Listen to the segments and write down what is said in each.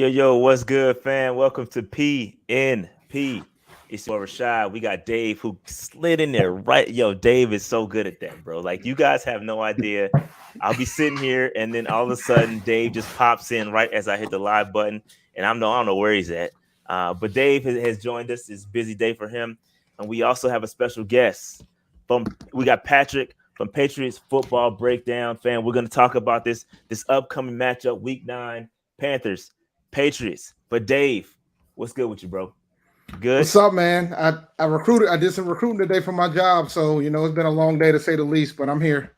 Yo, what's good, fam? Welcome to PNP. It's your Rashad. We got Dave who slid in there right. Yo, Dave is so good at that, bro. Like, you guys have no idea. I'll be sitting here, and then all of a sudden, Dave just pops in right as I hit the live button, and I don't know where he's at. But Dave has joined us. It's a busy day for him. And we also have a special guest. We got Patrick from Patriots Football Breakdown. Fam, we're going to talk about this upcoming matchup, Week 9. Panthers, Patriots. But Dave, what's good with you, bro? Good. What's up, man? I did some recruiting today for my job, so it's been a long day to say the least, but I'm here.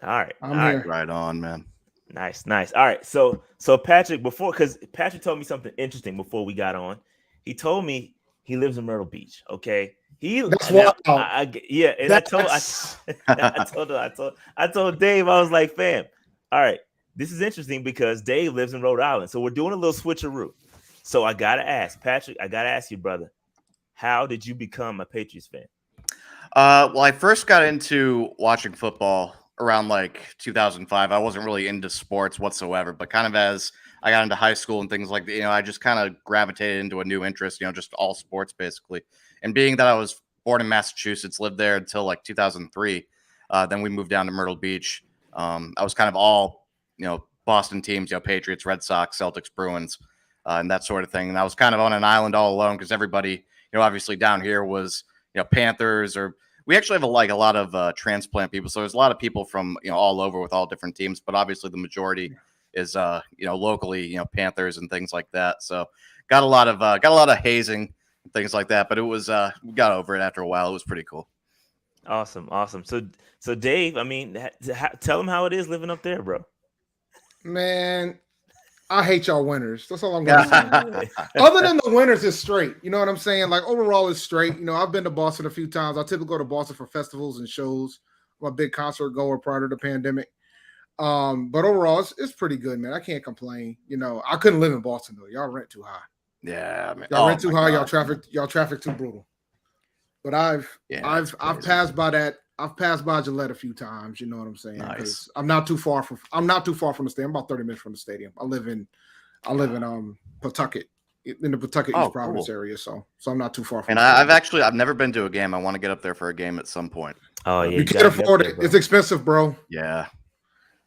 All right. I'm here. Right on, man. Nice. All right. So Patrick, because Patrick told me something interesting before we got on. He told me he lives in Myrtle Beach. Okay. That's wild. I told Dave, I was like, fam, all right. This is interesting because Dave lives in Rhode Island. So we're doing a little switcheroo. So I got to ask, Patrick, you, brother, how did you become a Patriots fan? Well, I first got into watching football around like 2005. I wasn't really into sports whatsoever, but kind of as I got into high school and things like that, I just kind of gravitated into a new interest, just all sports basically. And being that I was born in Massachusetts, lived there until like 2003, then we moved down to Myrtle Beach. I was kind of all Boston teams, Patriots, Red Sox, Celtics, Bruins, and that sort of thing. And I was kind of on an island all alone because everybody, obviously down here was, Panthers, or we actually have a lot of transplant people. So there's a lot of people from, all over with all different teams, but obviously the majority is, locally, Panthers and things like that. So got a lot of hazing and things like that, but it was, we got over it after a while. It was pretty cool. Awesome. So Dave, I mean, tell them how it is living up there, bro. Man, I hate y'all winners. That's all I'm going to say. Other than the winners, it's straight. You know what I'm saying? Like, overall, it's straight. I've been to Boston a few times. I typically go to Boston for festivals and shows. I'm a big concert goer prior to the pandemic. But overall, it's pretty good, man. I can't complain. I couldn't live in Boston, though. Y'all rent too high. Yeah, man. Y'all rent too high. Y'all traffic too brutal. But I've passed by that. I've passed by Gillette a few times. You know what I'm saying? Nice. I'm not too far from the stadium. I'm about 30 minutes from the stadium. I live in Pawtucket, in the Pawtucket East Providence area. So I'm not too far from. And I've never been to a game. I want to get up there for a game at some point. Oh yeah, you can't afford it. It's expensive, bro. Yeah.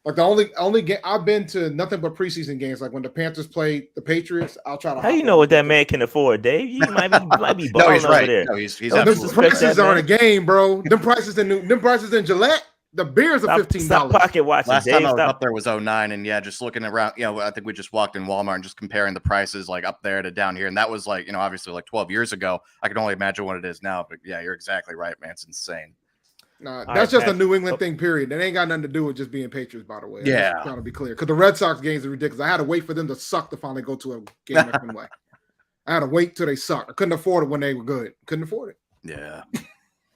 Like the only game I've been to nothing but preseason games. Like when the Panthers played the Patriots, I'll try to. How you know what that man can afford, Dave? You might be balling no, he's over right. there. No, he's the prices aren't a game, bro. Them prices in Gillette. The beers are $15. Stop pocket watching. Last Dave, time I was up there was 2009, and just looking around. I think we just walked in Walmart and just comparing the prices like up there to down here, and that was like obviously like 12 years ago. I can only imagine what it is now. But yeah, you're exactly right, man. It's insane. Nah, that's just a New England thing, period. That ain't got nothing to do with just being Patriots, by the way. Yeah. I'm trying to be clear. Because the Red Sox games are ridiculous. I had to wait for them to suck to finally go to a game next way. I had to wait till they sucked. I couldn't afford it when they were good. Couldn't afford it. Yeah.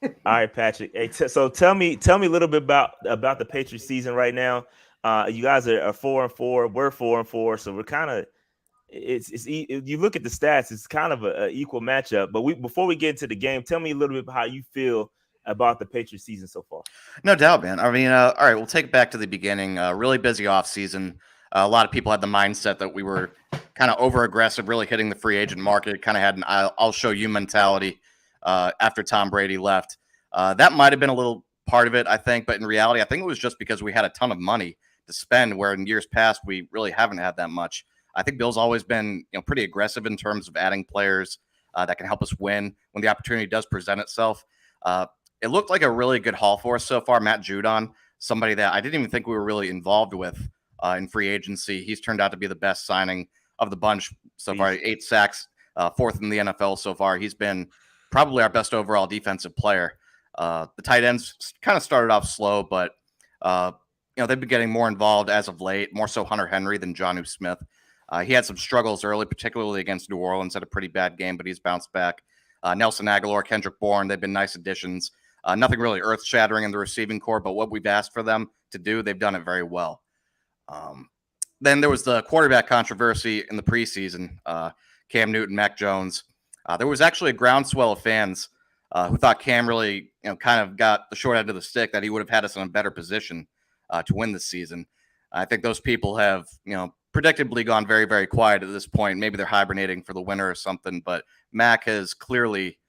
All right, Patrick. Hey, so tell me a little bit about the Patriots season right now. You guys are 4-4. We're 4-4. So we're kind of you look at the stats, it's kind of an equal matchup. But before we get into the game, tell me a little bit about how you feel about the Patriots season so far. No doubt, man. I mean, all right, we'll take it back to the beginning. Really busy off season. A lot of people had the mindset that we were kind of over aggressive, really hitting the free agent market. Kind of had an I'll show you mentality after Tom Brady left. That might have been a little part of it, I think. But in reality, I think it was just because we had a ton of money to spend, where in years past we really haven't had that much. I think Bill's always been pretty aggressive in terms of adding players that can help us win when the opportunity does present itself. It looked like a really good haul for us so far. Matt Judon, somebody that I didn't even think we were really involved with in free agency. He's turned out to be the best signing of the bunch so far. 8 sacks, 4th in the NFL so far. He's been probably our best overall defensive player. The tight ends kind of started off slow, but they've been getting more involved as of late, more so Hunter Henry than Jonnu Smith. He had some struggles early, particularly against New Orleans, had a pretty bad game, but he's bounced back. Nelson Aguilar, Kendrick Bourne, they've been nice additions. Nothing really earth-shattering in the receiving core, but what we've asked for them to do, they've done it very well. Then there was the quarterback controversy in the preseason. Cam Newton, Mac Jones. There was actually a groundswell of fans who thought Cam really, kind of got the short end of the stick, that he would have had us in a better position to win this season. I think those people have, predictably gone very, very quiet at this point. Maybe they're hibernating for the winter or something, but Mac has clearly,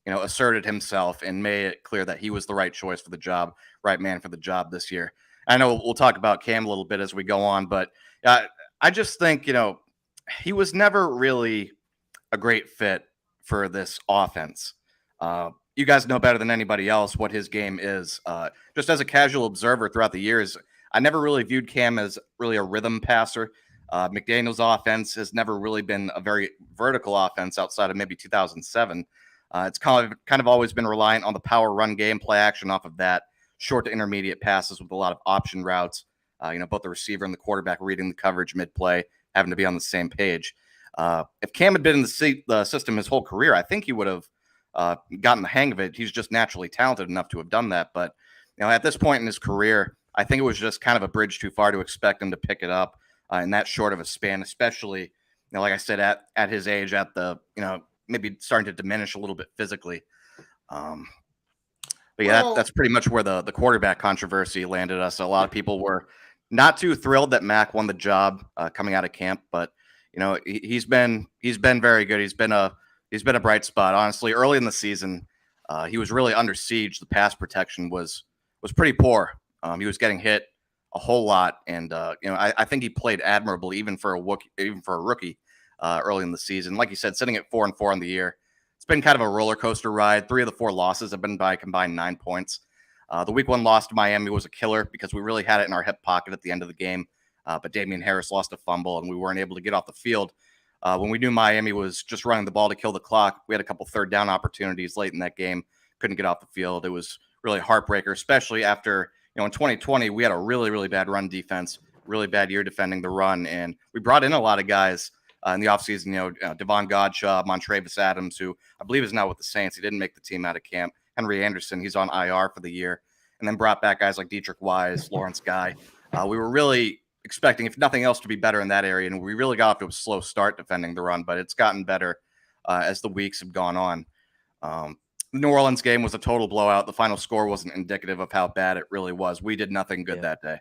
asserted himself and made it clear that he was the right choice for the job, right man for the job this year. I know we'll talk about Cam a little bit as we go on, but I just think, he was never really a great fit for this offense. You guys know better than anybody else what his game is. Just as a casual observer throughout the years, I never really viewed Cam as really a rhythm passer. McDaniel's offense has never really been a very vertical offense outside of maybe 2007. It's kind of always been reliant on the power run game, play action off of that, short to intermediate passes with a lot of option routes. Both the receiver and the quarterback reading the coverage mid-play, having to be on the same page. If Cam had been in the system his whole career, I think he would have gotten the hang of it. He's just naturally talented enough to have done that. But at this point in his career, I think it was just kind of a bridge too far to expect him to pick it up in that short of a span, especially, like I said, at his age, at the, maybe starting to diminish a little bit physically. But yeah, that's pretty much where the quarterback controversy landed us. A lot of people were not too thrilled that Mac won the job coming out of camp, but he's been very good. He's been a bright spot. Honestly, early in the season, he was really under siege. The pass protection was pretty poor. He was getting hit a whole lot, and I think he played admirably even for a rookie early in the season. Like you said, sitting at 4-4 on the year. It's been kind of a roller coaster ride. 3 of the 4 losses have been by a combined 9 points. The week 1 loss to Miami was a killer because we really had it in our hip pocket at the end of the game. But Damian Harris lost a fumble, and we weren't able to get off the field. When we knew Miami was just running the ball to kill the clock, we had a couple third down opportunities late in that game. Couldn't get off the field. It was really a heartbreaker, especially after, in 2020, we had a really, really bad run defense, really bad year defending the run. And we brought in a lot of guys in the offseason, Devon Godshaw, Montravis Adams, who I believe is now with the Saints. He didn't make the team out of camp. Henry Anderson, he's on IR for the year. And then brought back guys like Dietrich Wise, Lawrence Guy. We were really expecting, if nothing else, to be better in that area. And we really got off to a slow start defending the run, but it's gotten better as the weeks have gone on. The New Orleans game was a total blowout. The final score wasn't indicative of how bad it really was. We did nothing good that day.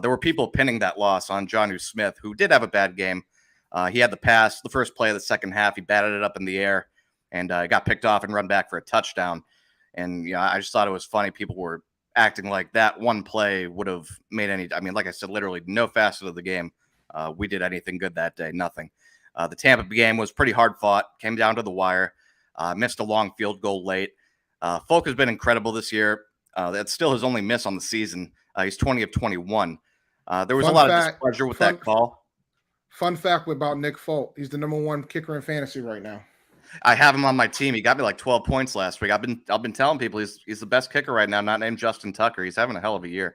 There were people pinning that loss on Jonnu Smith, who did have a bad game. He had the pass, the first play of the second half. He batted it up in the air and got picked off and run back for a touchdown. And I just thought it was funny. People were acting like that one play would have made any. I mean, like I said, literally no facet of the game we did anything good that day. Nothing. The Tampa game was pretty hard fought. Came down to the wire. Missed a long field goal late. Folk has been incredible this year. That's still his only miss on the season. He's 20 of 21. There was a lot of displeasure with that call. Fun fact about Nick Folk: he's the #1 kicker in fantasy right now. I have him on my team. He got me like 12 points last week. I've been telling people he's the best kicker right now, not named Justin Tucker. He's having a hell of a year.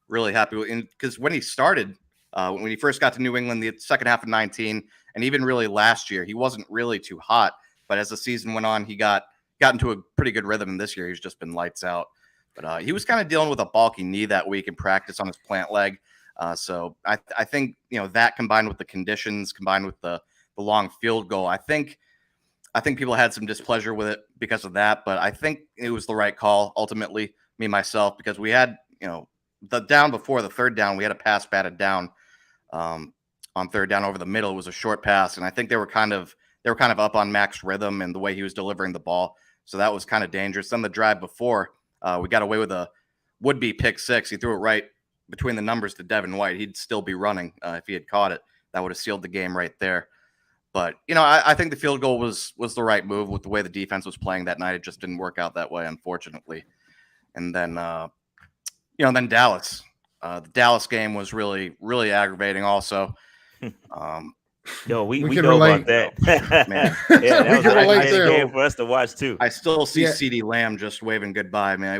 Really happy with him because when he started, when he first got to New England, the second half of 19, and even really last year, he wasn't really too hot. But as the season went on, he got into a pretty good rhythm. And this year, he's just been lights out. But he was kind of dealing with a bulky knee that week in practice on his plant leg. So I think that combined with the conditions, combined with the long field goal, I think people had some displeasure with it because of that. But I think it was the right call ultimately, me myself, because we had the down before the third down, we had a pass batted down on third down over the middle. It was a short pass, and I think they were kind of up on Mac's rhythm and the way he was delivering the ball. So that was kind of dangerous. Then the drive before, we got away with a would-be pick six. He threw it right between the numbers to Devin White. He'd still be running if he had caught it. That would have sealed the game right there. But, I think the field goal was the right move with the way the defense was playing that night. It just didn't work out that way, unfortunately. And then, then Dallas. The Dallas game was really, really aggravating also. Yo, we can know relate. about that. Man. Yeah, that We was can a relate nice there. game for us to watch too. I still see Yeah. CeeDee Lamb just waving goodbye, man.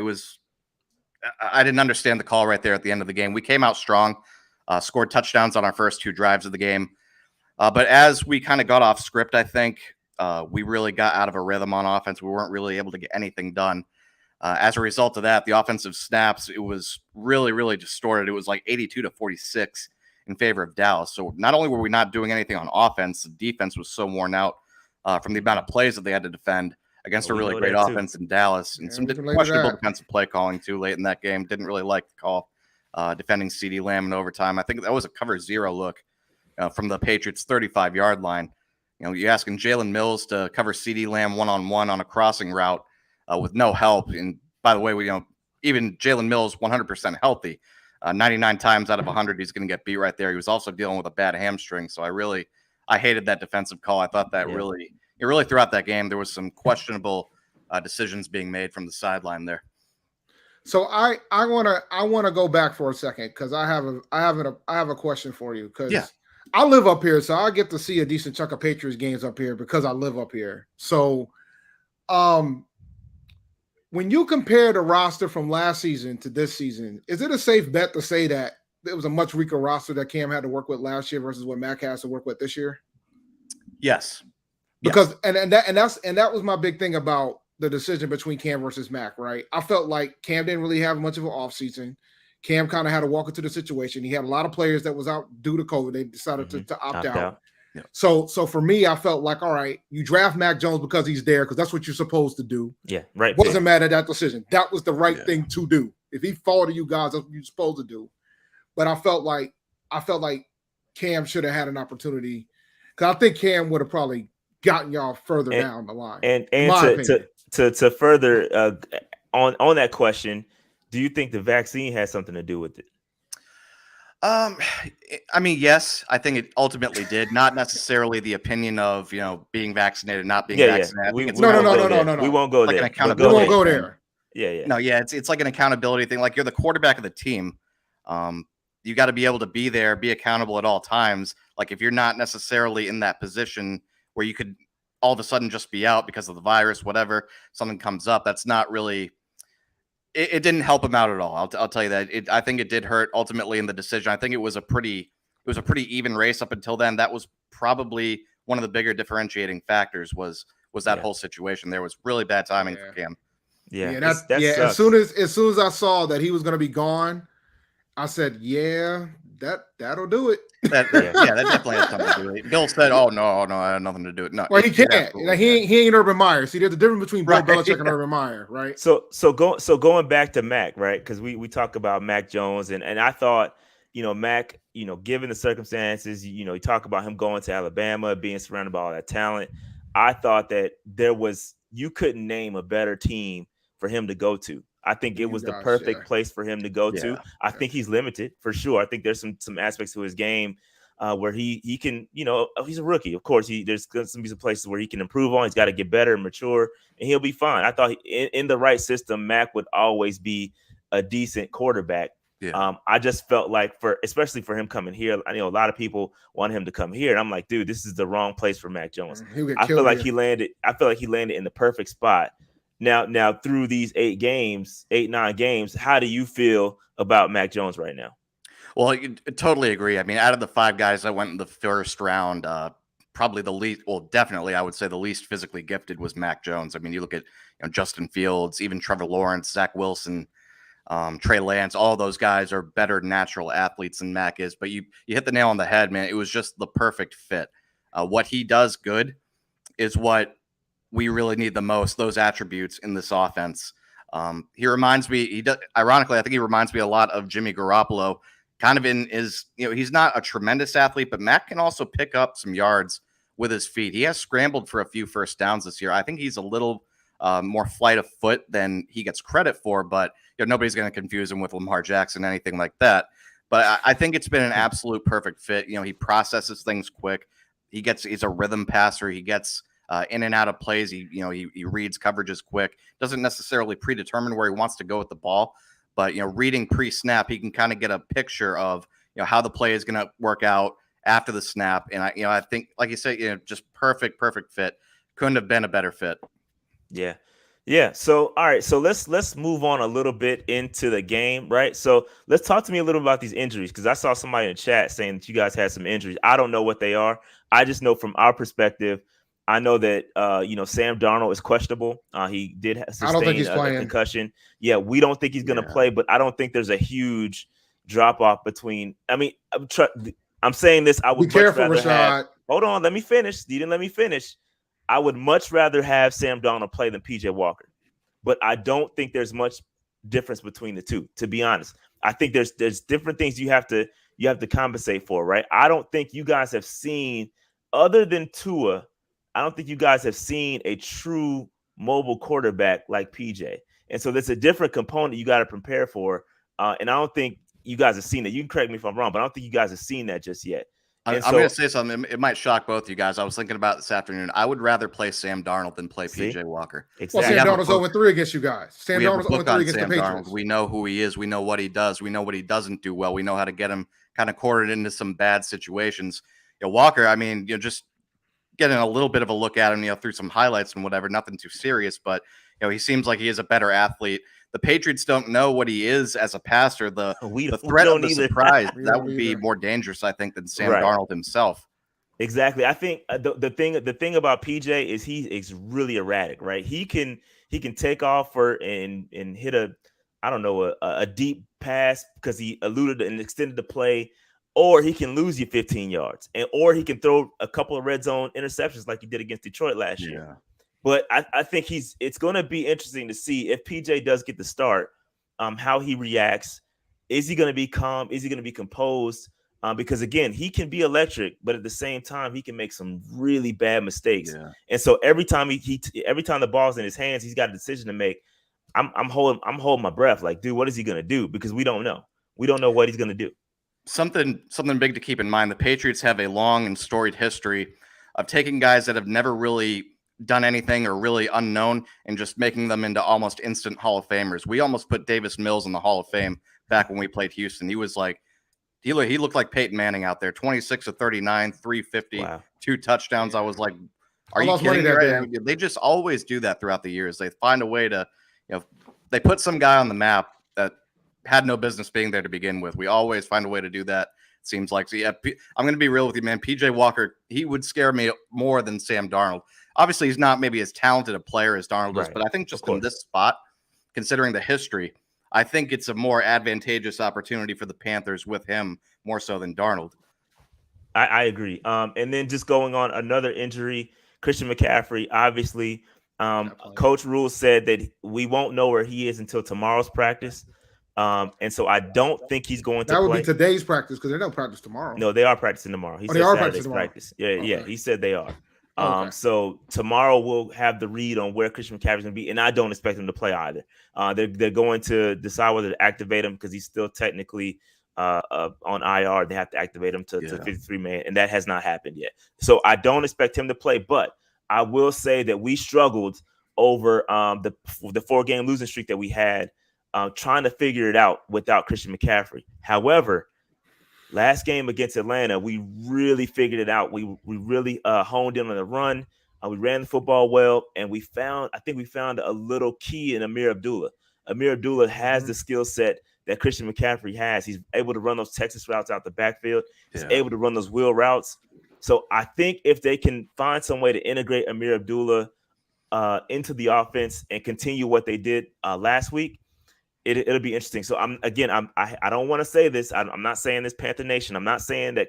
I didn't understand the call right there at the end of the game. We came out strong, scored touchdowns on our first 2 drives of the game. But as we kind of got off script, I think we really got out of a rhythm on offense. We weren't really able to get anything done. As a result of that, the offensive snaps, it was really, really distorted. It was like 82-46 in favor of Dallas. So not only were we not doing anything on offense, the defense was so worn out from the amount of plays that they had to defend against a really great offense in Dallas. And some questionable defensive play calling too late in that game. Didn't really like the call. defending CeeDee Lamb in overtime. I think that was a cover 0 look from the Patriots 35-yard line. You're asking Jalen Mills to cover CeeDee Lamb one-on-one on a crossing route with no help. And by the way, even Jalen Mills 100% healthy. 99 times out of 100, he's going to get beat right there. He was also dealing with a bad hamstring. So I hated that defensive call. I thought that really throughout that game, there was some questionable decisions being made from the sideline there. So I want to go back for a second because I have a question for you because I live up here, so I get to see a decent chunk of Patriots games up here because I live up here. So, when you compare the roster from last season to this season, is it a safe bet to say that it was a much weaker roster that Cam had to work with last year versus what Mac has to work with this year? Yes. Because and that was my big thing about the decision between Cam versus Mac, right? I felt like Cam didn't really have much of an offseason. Cam kind of had to walk into the situation. He had a lot of players that was out due to COVID. They decided to opt out. Yeah. So for me, I felt like, all right, you draft Mac Jones because he's there, because that's what you're supposed to do. Yeah, right. Wasn't mad at that decision. That was the right thing to do. If he fall to you guys, that's what you're supposed to do. But I felt like Cam should have had an opportunity, because I think Cam would have probably gotten y'all further down the line. And to further on that question, do you think the vaccine has something to do with it? I mean, yes, I think it ultimately did. Not necessarily the opinion of being vaccinated, not being vaccinated. No. We won't go there. We won't go there. Yeah. No, it's like an accountability thing. Like, you're the quarterback of the team. You got to be able to be there, be accountable at all times. Like, if you're not necessarily in that position where you could all of a sudden just be out because of the virus, whatever, something comes up, that's not really. It didn't help him out at all. I'll tell you that. I think it did hurt ultimately in the decision. I think it was a pretty even race up until then. That was probably one of the bigger differentiating factors was that whole situation. There was really bad timing for Cam. That as soon as I saw that he was going to be gone, I said, that'll do it. That definitely has something to do with it. Bill said, "Oh no, I had nothing to do with it." No, well, he can't. He ain't Urban Meyer. See, there's a difference between Bill Belichick and Urban Meyer, right? So going back to Mac, right? Because we talk about Mac Jones, and I thought, Mac, given the circumstances, you talk about him going to Alabama, being surrounded by all that talent. I thought that you couldn't name a better team for him to go to. I think it was the perfect place for him to go to. I think he's limited for sure. I think there's some aspects to his game where he can, he's a rookie. Of course, there's going to be some places where he can improve on. He's got to get better and mature, and he'll be fine. I thought in the right system, Mac would always be a decent quarterback. Yeah. I just felt like especially for him coming here, I know a lot of people want him to come here, and I'm like, dude, this is the wrong place for Mac Jones. I feel like he landed in the perfect spot. Now through these 9 games, how do you feel about Mac Jones right now? Well, I totally agree. I mean, out of the 5 guys that went in the first round, probably the least, well, definitely, I would say the least physically gifted was Mac Jones. I mean, you look at Justin Fields, even Trevor Lawrence, Zach Wilson, Trey Lance, all those guys are better natural athletes than Mac is. But you hit the nail on the head, man. It was just the perfect fit. What he does good is what we really need the most, those attributes in this offense. He reminds me, ironically, I think he reminds me a lot of Jimmy Garoppolo, kind of in his, he's not a tremendous athlete, but Mac can also pick up some yards with his feet. He has scrambled for a few first downs this year. I think he's a little more flight of foot than he gets credit for, but nobody's going to confuse him with Lamar Jackson, anything like that. But I think it's been an absolute perfect fit. He processes things quick. He's a rhythm passer. He gets in and out of plays. He reads coverages quick. Doesn't necessarily predetermine where he wants to go with the ball, but reading pre-snap, he can kind of get a picture of how the play is going to work out after the snap. And I think, like you said, just perfect fit. Couldn't have been a better fit. Yeah. So all right. So let's move on a little bit into the game, right? So let's talk to me a little about these injuries, because I saw somebody in the chat saying that you guys had some injuries. I don't know what they are. I just know from our perspective, I know that Sam Darnold is questionable. He did sustain a concussion. Yeah, we don't think he's going to play, but I don't think there's a huge drop off between. I mean, I'm saying this. I would be careful, Rashad. Hold on, let me finish. You didn't let me finish. I would much rather have Sam Darnold play than PJ Walker, but I don't think there's much difference between the two, to be honest. I think there's different things you have to compensate for, right? I don't think you guys have seen, other than Tua, I don't think you guys have seen a true mobile quarterback like PJ. And so there's a different component you got to prepare for. And I don't think you guys have seen it. You can correct me if I'm wrong, but I don't think you guys have seen that just yet. I'm going to say something. It might shock both you guys. I was thinking about it this afternoon. I would rather play Sam Darnold than play PJ Walker. Exactly. Well, Sam Darnold's 0-3 against you guys. Sam Darnold's 0-3 against the Patriots. We know who he is. We know what he does. We know what he doesn't do well. We know how to get him kind of cornered into some bad situations. Walker, I mean, just getting a little bit of a look at him, through some highlights and whatever, nothing too serious, but he seems like he is a better athlete. The Patriots don't know what he is as a passer. The threat of the surprise, that would be more dangerous, I think, than Sam Darnold himself. Exactly. I think the thing about PJ is he is really erratic, right? He can take off and hit a deep pass because he eluded and extended the play, or he can lose you 15 yards, or he can throw a couple of red zone interceptions like he did against Detroit last year. But I think it's going to be interesting to see if PJ does get the start, how he reacts. Is he going to be calm? Is he going to be composed? Because again, he can be electric, but at the same time, he can make some really bad mistakes. Yeah. And so every time every time the ball's in his hands, he's got a decision to make. I'm holding my breath. Like, dude, what is he going to do? Because we don't know. We don't know what he's going to do. Something big to keep in mind. The Patriots have a long and storied history of taking guys that have never really done anything or really unknown and just making them into almost instant Hall of Famers. We almost put Davis Mills in the Hall of Fame back when we played Houston. He was like, he looked like Peyton Manning out there, 26 of 39, 350, 2 touchdowns. I was like, are you kidding me? Right? They just always do that throughout the years. They find a way to, they put some guy on the map that had no business being there to begin with. We always find a way to do that. It seems like. So yeah, I'm going to be real with you, man. PJ Walker, he would scare me more than Sam Darnold. Obviously, he's not maybe as talented a player as Darnold is, but I think just in this spot, considering the history, I think it's a more advantageous opportunity for the Panthers with him more so than Darnold. I agree. And then just going on another injury, Christian McCaffrey, obviously, Coach Rule said that we won't know where he is until tomorrow's practice. And so I don't think he's going to play. That would be today's practice because they don't practice tomorrow. No, they are practicing tomorrow. He said they are Saturday's practice. Yeah, okay. Yeah. He said they are. So tomorrow we'll have the read on where Christian McCaffrey's going to be, and I don't expect him to play either. They're going to decide whether to activate him because he's still technically on IR. They have to activate him to 53-man, and that has not happened yet. So I don't expect him to play, but I will say that we struggled over the 4-game losing streak that we had, trying to figure it out without Christian McCaffrey. However, last game against Atlanta, we really figured it out. We really honed in on the run. We ran the football well, and I think we found a little key in Amir Abdullah. Amir Abdullah has the skill set that Christian McCaffrey has. He's able to run those Texas routes out the backfield. He's able to run those wheel routes. So I think if they can find some way to integrate Amir Abdullah into the offense and continue what they did last week, it'll be interesting. So I don't want to say this. I'm not saying this, Panther Nation. I'm not saying that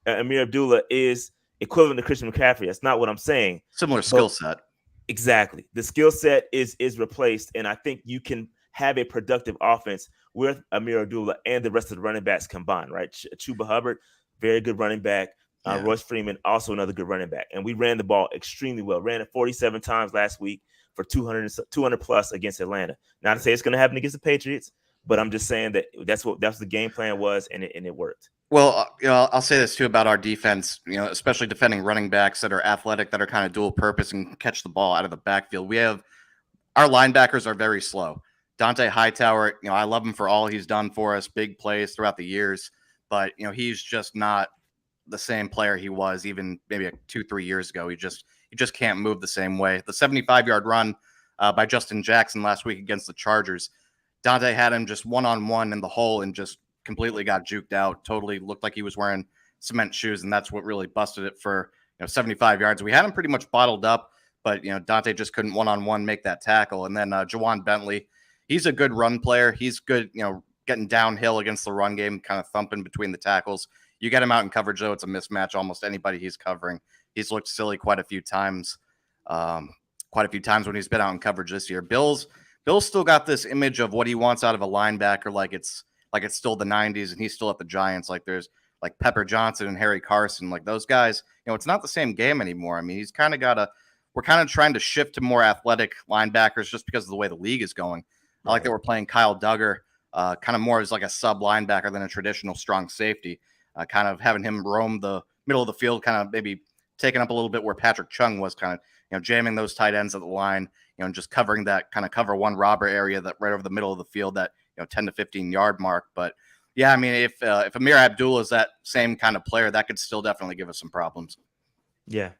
Amir Abdullah is equivalent to Christian McCaffrey. That's not what I'm saying. Similar skill set. Exactly. The skill set is replaced, and I think you can have a productive offense with Amir Abdullah and the rest of the running backs combined, right? Chuba Hubbard, very good running back. Royce Freeman, also another good running back. And we ran the ball extremely well. Ran it 47 times last week for 200 plus against Atlanta. Not to say it's going to happen against the Patriots, but I'm just saying that that's the game plan was, and it worked. Well, I'll say this too about our defense, especially defending running backs that are athletic, that are kind of dual purpose and catch the ball out of the backfield. Our linebackers are very slow. Dante Hightower, I love him for all he's done for us, big plays throughout the years, but he's just not the same player he was even maybe 2-3 years ago. He just can't move the same way. The 75-yard run by Justin Jackson last week against the Chargers, Dante had him just one-on-one in the hole and just completely got juked out. Totally looked like he was wearing cement shoes, and that's what really busted it for 75 yards. We had him pretty much bottled up, but Dante just couldn't one-on-one make that tackle. And then Jawan Bentley, he's a good run player. He's good, getting downhill against the run game, kind of thumping between the tackles. You get him out in coverage, though, it's a mismatch. Almost anybody he's covering. He's looked silly quite a few times when he's been out in coverage this year. Bill's still got this image of what he wants out of a linebacker, like it's like it's still the 90s and he's still at the Giants. Like there's like Pepper Johnson and Harry Carson, like those guys, it's not the same game anymore. I mean, he's kind of we're kind of trying to shift to more athletic linebackers just because of the way the league is going. I like that we're playing Kyle Duggar kind of more as like a sub linebacker than a traditional strong safety, kind of having him roam the middle of the field, kind of maybe taking up a little bit where Patrick Chung was, kind of, jamming those tight ends at the line, and just covering that kind of cover one robber area that right over the middle of the field, that 10 to 15 yard mark. But yeah, I mean, if Amir Abdullah is that same kind of player, that could still definitely give us some problems. Yeah.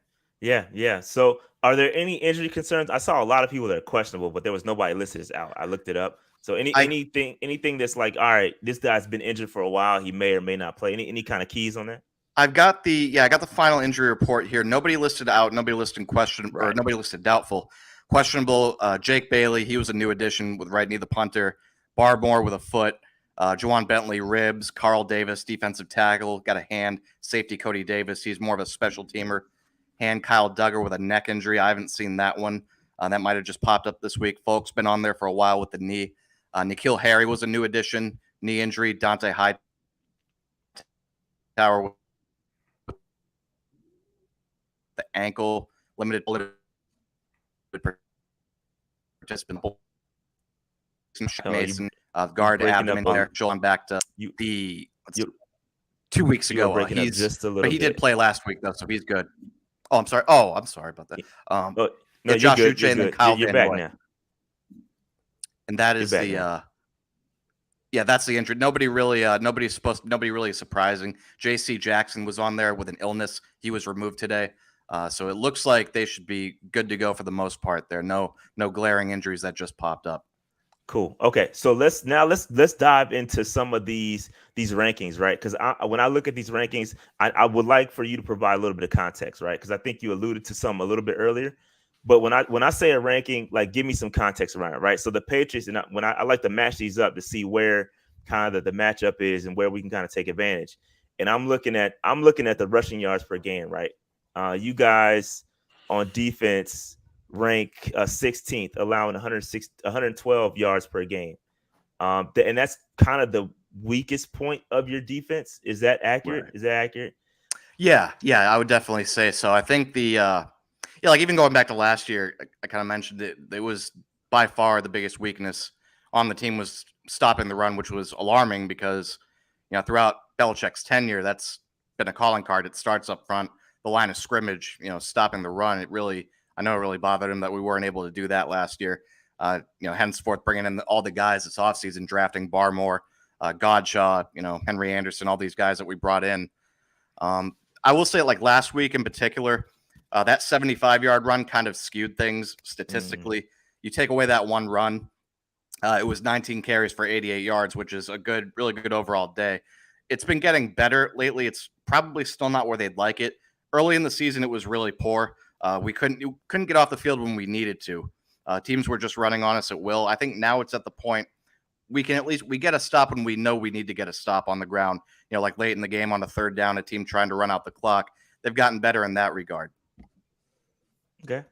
So are there any injury concerns? I saw a lot of people that are questionable, but there was nobody listed as out. I looked it up. So anything that's like, all right, this guy's been injured for a while, he may or may not play. Any kind of keys on that? I got the final injury report here. Nobody listed out, nobody listed question, or nobody listed doubtful. Questionable, Jake Bailey, he was a new addition with right knee, the punter. Barmore with a foot. Juwan Bentley, ribs. Carl Davis, defensive tackle, got a hand. Safety, Cody Davis, he's more of a special teamer. Hand, Kyle Duggar with a neck injury. I haven't seen that one. That might have just popped up this week. Folks been on there for a while with the knee. N'Keal Harry was a new addition, knee injury. Dante Hightower with the ankle, limited participant. Mason, guard abdomen there. Showing back to 2 weeks ago. But he did play last week though, so he's good. Oh, I'm sorry. I'm sorry about that. No, Josh good. Uche and then Kyle You're back now. And that is that's the injury. Nobody really is surprising. JC Jackson was on there with an illness. He was removed today. So it looks like they should be good to go for the most part there. No glaring injuries that just popped up. Cool. Okay. So let's dive into some of these rankings, right? Because when I look at these rankings, I would like for you to provide a little bit of context, right? Because I think you alluded to some a little bit earlier. But when I say a ranking, like give me some context around it, right? So the Patriots, and when I like to match these up to see where kind of the matchup is and where we can kind of take advantage. And I'm looking at the rushing yards per game, right? You guys on defense rank 16th, allowing 112 yards per game. And that's kind of the weakest point of your defense. Is that accurate? Right. Is that accurate? Yeah, I would definitely say so. I think like even going back to last year, I kind of mentioned it was by far the biggest weakness on the team was stopping the run, which was alarming because, throughout Belichick's tenure, that's been a calling card. It starts up front, the line of scrimmage, stopping the run. I know it really bothered him that we weren't able to do that last year. Henceforth bringing in all the guys this offseason, drafting Barmore, Godshaw, Henry Anderson, all these guys that we brought in. I will say, like last week in particular, that 75-yard run kind of skewed things statistically. You take away that one run, it was 19 carries for 88 yards, which is a really good overall day. It's been getting better lately. It's probably still not where they'd like it. Early in the season, it was really poor. We couldn't get off the field when we needed to. Teams were just running on us at will. I think now it's at the point we get a stop when we know we need to get a stop on the ground. Like late in the game on a third down, a team trying to run out the clock. They've gotten better in that regard.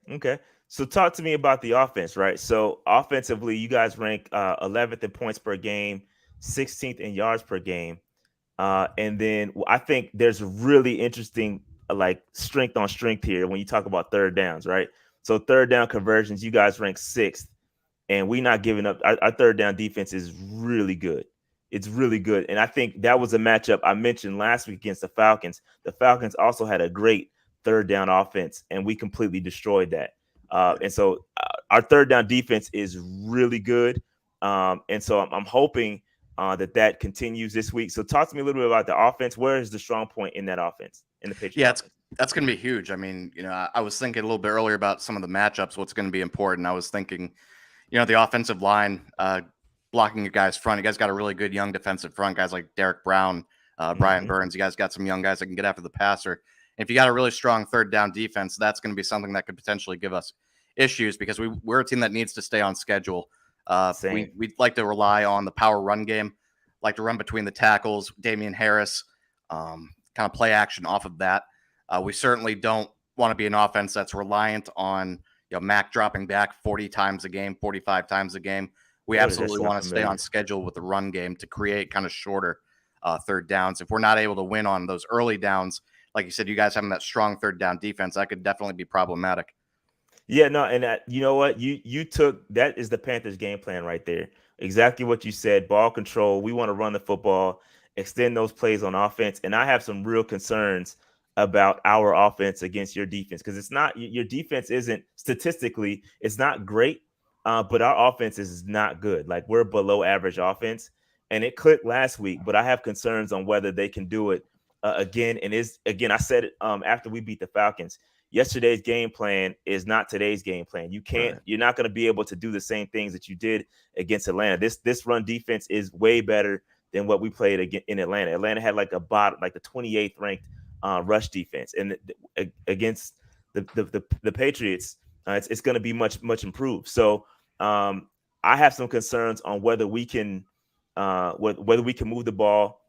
Okay. So talk to me about the offense, right? So offensively, you guys rank 11th in points per game, 16th in yards per game. And then I think there's really interesting like strength on strength here when you talk about third downs, right? So third down conversions, you guys rank 6th, and we not giving up. Our third down defense is really good. It's really good. And I think that was a matchup I mentioned last week against the Falcons. The Falcons also had a great third down offense, and we completely destroyed that. And so our third down defense is really good. And so I'm hoping that continues this week. So talk to me a little bit about the offense. Where is the strong point in that offense, in the Patriots? Yeah, that's going to be huge. I mean, I was thinking a little bit earlier about some of the matchups, what's going to be important. I was thinking, the offensive line, blocking your guys front. You guys got a really good young defensive front, guys like Derek Brown, Brian Burns. You guys got some young guys that can get after the passer. And if you got a really strong third down defense, that's going to be something that could potentially give us issues because we're a team that needs to stay on schedule. We'd like to rely on the power run game, like to run between the tackles, Damian Harris, kind of play action off of that. We certainly don't want to be an offense that's reliant on Mac dropping back 40 times a game, 45 times a game. We What is that? absolutely Sound want to stay familiar? on schedule with the run game to create kind of shorter third downs. If we're not able to win on those early downs, like you said, you guys having that strong third down defense, that could definitely be problematic. Yeah, no, and you know what? You took that is the Panthers game plan right there. Exactly what you said. Ball control. We want to run the football, extend those plays on offense, and I have some real concerns about our offense against your defense because it's not your defense isn't statistically it's not great, but our offense is not good. Like we're below average offense, and it clicked last week, but I have concerns on whether they can do it again. And is again, I said it after we beat the Falcons. Yesterday's game plan is not today's game plan. You can't, Right. You're not going to be able to do the same things that you did against Atlanta. This run defense is way better than what we played in Atlanta. Atlanta had like the 28th ranked rush defense, and against the Patriots, it's going to be much improved. So I have some concerns on whether we can whether we can move the ball,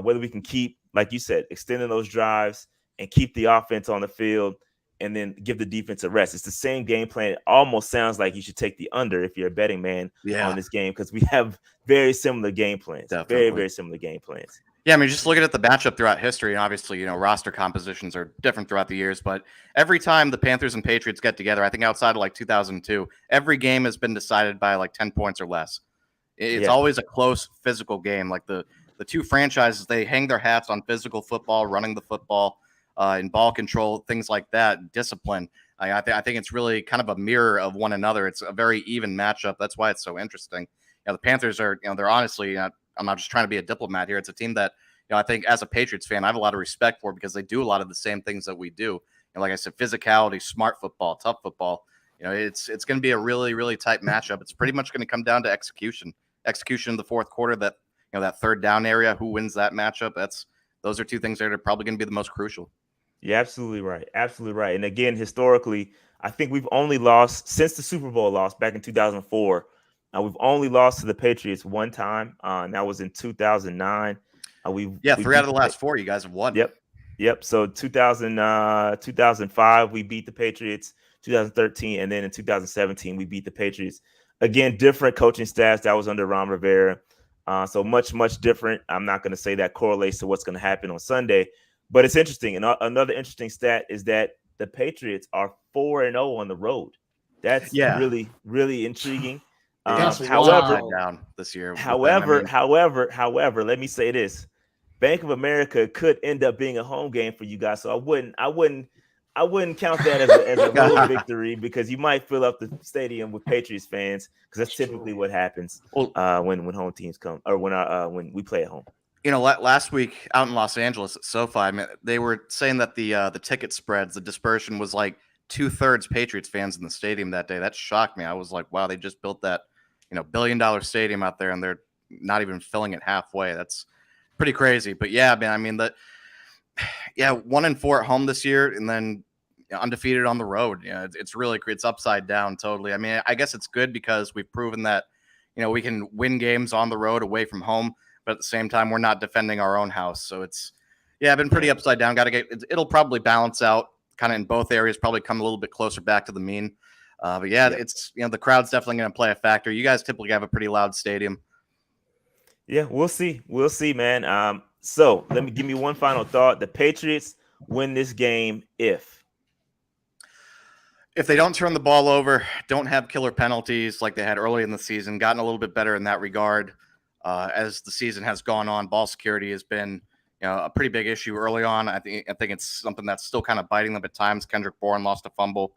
whether we can keep, like you said, extending those drives and keep the offense on the field and then give the defense a rest. It's the same game plan. It almost sounds like you should take the under if you're a betting man on this game because we have very similar game plans. Definitely. Very similar game plans. Yeah, I mean, just looking at the matchup throughout history, and obviously, roster compositions are different throughout the years, but every time the Panthers and Patriots get together, I think outside of like 2002, every game has been decided by like 10 points or less. It's always a close physical game. Like the two franchises, they hang their hats on physical football, running the football, and ball control, things like that, discipline. I think it's really kind of a mirror of one another. It's a very even matchup. That's why it's so interesting. The Panthers are, they're honestly, I'm not just trying to be a diplomat here. It's a team that, I think as a Patriots fan, I have a lot of respect for because they do a lot of the same things that we do. And like I said, physicality, smart football, tough football. It's going to be a really, really tight matchup. It's pretty much going to come down to execution in the fourth quarter. That that third down area, who wins that matchup? Those are two things that are probably going to be the most crucial. You're absolutely right. Absolutely right. And again, historically, I think we've only lost since the Super Bowl loss back in 2004. We've only lost to the Patriots one time. And that was in 2009. We 3 out of the last 4 you guys have won. Yep. So 2005, we beat the Patriots. 2013, and then in 2017, we beat the Patriots. Again, different coaching staffs. That was under Ron Rivera. So much different. I'm not going to say that correlates to what's going to happen on Sunday. But it's interesting. And another interesting stat is that the Patriots are 4-0 on the road. That's really, really intriguing. However, down this year. However, let me say this: Bank of America could end up being a home game for you guys. So I wouldn't count that as a road victory because you might fill up the stadium with Patriots fans because that's typically what happens when home teams come or when we play at home. Last week out in Los Angeles at SoFi, I mean, they were saying that the ticket spreads, the dispersion was like 2/3 Patriots fans in the stadium that day. That shocked me. I was like, wow, they just built that, $1 billion stadium out there and they're not even filling it halfway. That's pretty crazy. But yeah, man, I mean 1-4 at home this year and then undefeated on the road. It's really, it's upside down totally. I mean, I guess it's good because we've proven that, we can win games on the road away from home. But at the same time, we're not defending our own house. So it's, been pretty upside down. It'll probably balance out kind of in both areas, probably come a little bit closer back to the mean. It's, the crowd's definitely going to play a factor. You guys typically have a pretty loud stadium. Yeah, we'll see. We'll see, man. So give me one final thought. The Patriots win this game if they don't turn the ball over, don't have killer penalties like they had early in the season, gotten a little bit better in that regard. As the season has gone on, ball security has been, a pretty big issue early on. I think it's something that's still kind of biting them at times. Kendrick Bourne lost a fumble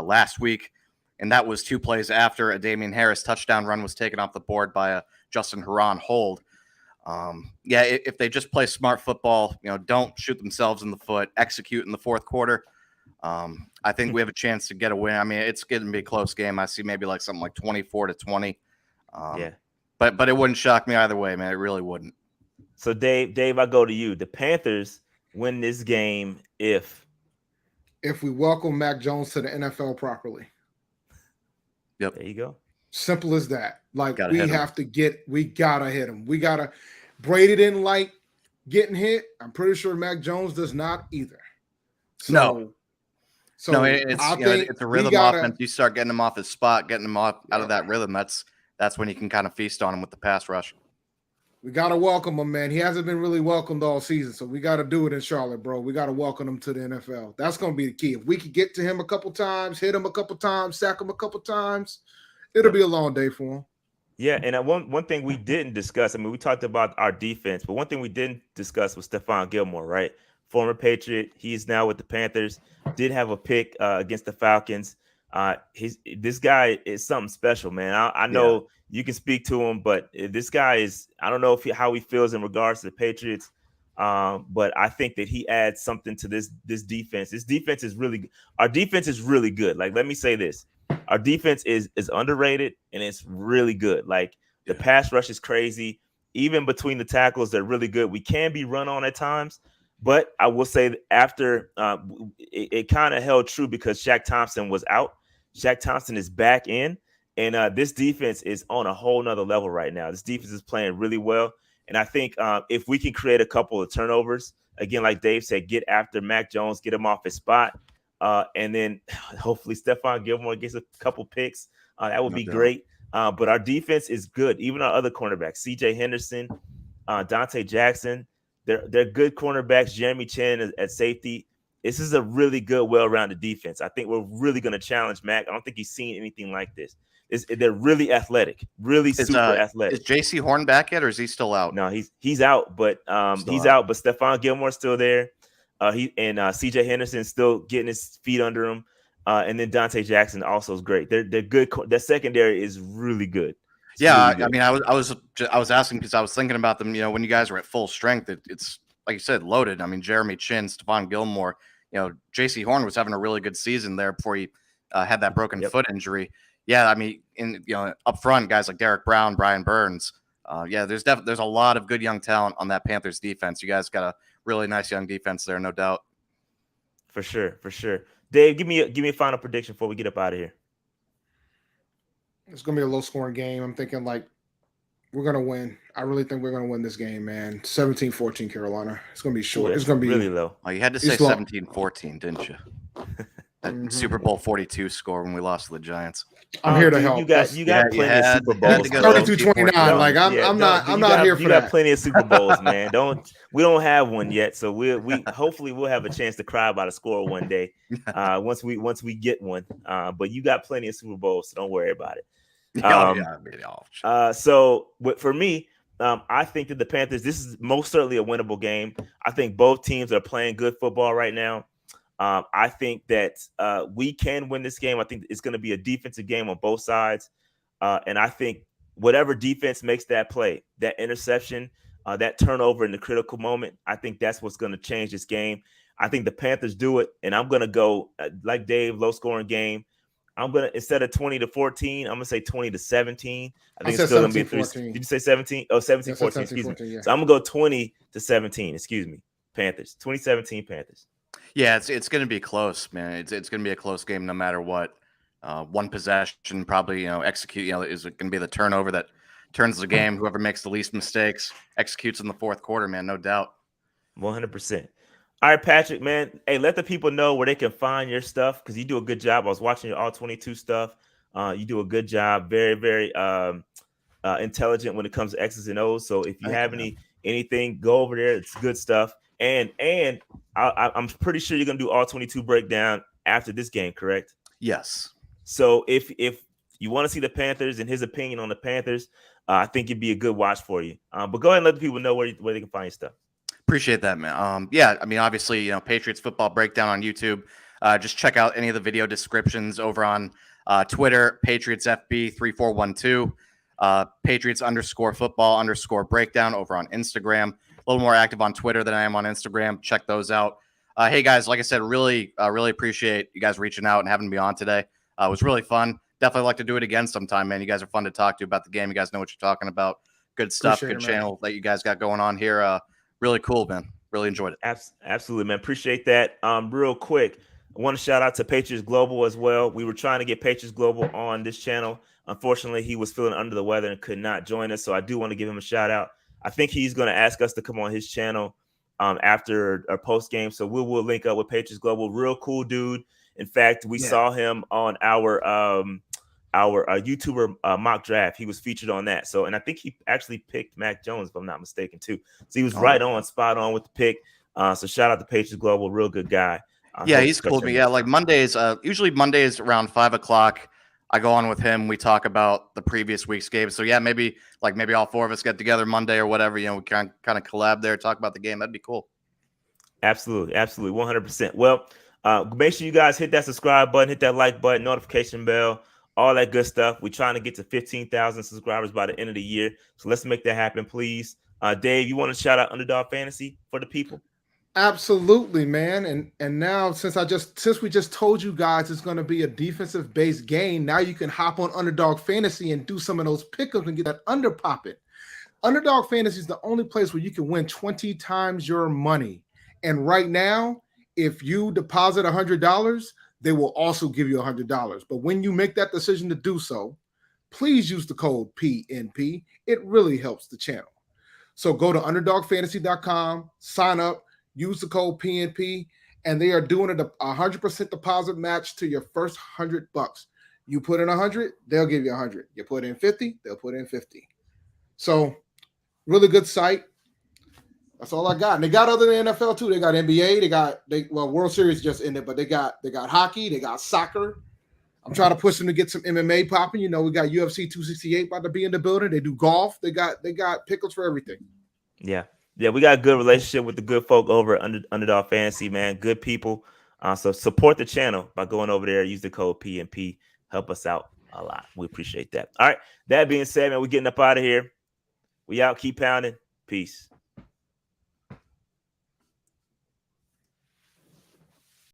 last week, and that was 2 plays after a Damian Harris touchdown run was taken off the board by a Justin Herron hold. If they just play smart football, don't shoot themselves in the foot, execute in the fourth quarter, I think we have a chance to get a win. I mean, it's going to be a close game. I see maybe like something like 24-20. But it wouldn't shock me either way, man. It really wouldn't. So Dave, I go to you. The Panthers win this game if we welcome Mac Jones to the NFL properly. Yep. There you go. Simple as that. Like we gotta hit him. Brady didn't like getting hit. I'm pretty sure Mac Jones does not either. No, it's a rhythm offense. You start getting him off his spot, getting him off out of that rhythm. That's that's when you can kind of feast on him with the pass rush. We got to welcome him, man. He hasn't been really welcomed all season, so we got to do it in Charlotte, bro. We got to welcome him to the NFL. That's going to be the key. If we could get to him a couple times, hit him a couple times, sack him a couple times, it'll be a long day for him. Yeah, and one thing we didn't discuss, I mean, we talked about our defense, but one thing we didn't discuss was Stephon Gilmore, right? Former Patriot. He's now with the Panthers. Did have a pick against the Falcons. This guy is something special, man. I know you can speak to him, but this guy is, I don't know how he feels in regards to the Patriots, but I think that he adds something to this defense. This defense is really, our defense is really good. Like, let me say this. Our defense is underrated, and it's really good. Like, the pass rush is crazy. Even between the tackles, they're really good. We can be run on at times, but I will say that after it kind of held true because Shaq Thompson was out. Shaq Thompson is back in, and this defense is on a whole nother level right now. This defense is playing really well, and I think if we can create a couple of turnovers, again, like Dave said, get after Mac Jones, get him off his spot, and then hopefully Stephon Gilmore gets a couple picks. That would be great. But our defense is good. Even our other cornerbacks, C.J. Henderson, Dante Jackson, they're good cornerbacks. Jeremy Chin at safety. This is a really good, well-rounded defense. I think we're really going to challenge Mac. I don't think he's seen anything like this. They're really athletic, really super athletic. Is J.C. Horn back yet, or is he still out? No, he's out, but he's out. But Stephon Gilmore's still there. C.J. Henderson still getting his feet under him. And then Dante Jackson also is great. They're good. Their secondary is really good. It's really good. I mean, I was asking because I was thinking about them. You know, when you guys are at full strength, it's like you said, loaded. I mean, Jeremy Chin, Stephon Gilmore. You know, J.C. Horn was having a really good season there before he had that broken foot injury. Yeah, I mean, up front, guys like Derek Brown, Brian Burns. There's a lot of good young talent on that Panthers defense. You guys got a really nice young defense there, no doubt. For sure. Dave, give me a final prediction before we get up out of here. It's gonna be a low scoring game. I'm thinking like we're gonna win. I really think we're gonna win this game, man. 17-14 Carolina. It's gonna be short. It's gonna be really low. Oh, you had to say 17-14, didn't you? That Super Bowl 42 score when we lost to the Giants. I'm here to help. You got plenty of Super Bowls. 32-29. Like I'm not here for that. You got plenty of Super Bowls, man. We don't have one yet, so we hopefully we'll have a chance to cry about a score one day. Once we get one. But you got plenty of Super Bowls, so don't worry about it. So for me, I think that the Panthers, this is most certainly a winnable game. I think both teams are playing good football right now. I think that we can win this game. I think it's going to be a defensive game on both sides. And I think whatever defense makes that play, that interception, that turnover in the critical moment, I think that's what's going to change this game. I think the Panthers do it. And I'm going to go like Dave, low scoring game. I'm going to, instead of 20-14, I'm going to say 20-17. I think it's still going to be 3. Did you say 17? Oh, 17-14, excuse me. Yeah. So I'm going to go 20-17, excuse me. Panthers, 2017 Panthers. Yeah, it's going to be close, man. It's going to be a close game no matter what. One possession probably, execute, is it going to be the turnover that turns the game? Whoever makes the least mistakes executes in the fourth quarter, man, no doubt. 100%. All right, Patrick, man. Hey, let the people know where they can find your stuff because you do a good job. I was watching your All-22 stuff. You do a good job. Very, very intelligent when it comes to X's and O's. So if you have anything, go over there. It's good stuff. And I'm pretty sure you're going to do All-22 breakdown after this game, correct? Yes. So if you want to see the Panthers and his opinion on the Panthers, I think it'd be a good watch for you. But go ahead and let the people know where they can find your stuff. Appreciate that, man. I mean, obviously, Patriots Football Breakdown on YouTube. Just check out any of the video descriptions over on Twitter, Patriots FB 3412, Patriots_football_breakdown over on Instagram. A little more active on Twitter than I am on Instagram. Check those out. Hey, guys, like I said, really appreciate you guys reaching out and having me on today. It was really fun. Definitely like to do it again sometime, man. You guys are fun to talk to about the game. You guys know what you're talking about. Good stuff. Appreciate good channel that you guys got going on here. Really cool, man. Really enjoyed it. Absolutely, man. Appreciate that. Real quick, I want to shout out to Patriots Global as well. We were trying to get Patriots Global on this channel. Unfortunately, he was feeling under the weather and could not join us. So I do want to give him a shout out. I think he's going to ask us to come on his channel after our post game. So we will link up with Patriots Global. Real cool dude. In fact, we saw him on our our YouTuber mock draft. He was featured on that. So, and I think he actually picked Mac Jones, if I'm not mistaken, too. So he was right on, spot on with the pick. So shout out to Patriots Global, real good guy. Yeah, he's cool to me. Yeah, like Mondays, usually Mondays around 5:00, I go on with him. We talk about the previous week's game. So yeah, maybe all four of us get together Monday or whatever. You know, we kind of collab there, talk about the game. That'd be cool. Absolutely, 100%. Well, make sure you guys hit that subscribe button, hit that like button, notification bell, all that good stuff. We're trying to get to 15,000 subscribers by the end of the year. So let's make that happen, please. Dave, you want to shout out Underdog Fantasy for the people? Absolutely, man. And now since we just told you guys it's going to be a defensive based game, now you can hop on Underdog Fantasy and do some of those pickups and get that under popping. Underdog Fantasy is the only place where you can win 20 times your money. And right now, if you deposit $100, they will also give you $100. But when you make that decision to do so, please use the code PNP. It really helps the channel. So go to underdogfantasy.com, sign up, use the code PNP, and they are doing a 100% deposit match to your first $100. You put in 100, they'll give you 100. You put in 50, they'll put in 50. So really good site. That's all I got. And they got other than NFL too. They got NBA. World Series just ended, but they got hockey. They got soccer. I'm trying to push them to get some MMA popping. You know, we got UFC 268 about to be in the building. They do golf. They got pickles for everything. Yeah, we got a good relationship with the good folk over at Underdog Fantasy, man. Good people. So support the channel by going over there. Use the code PNP. Help us out a lot. We appreciate that. All right. That being said, man, we're getting up out of here. We out. Keep pounding. Peace.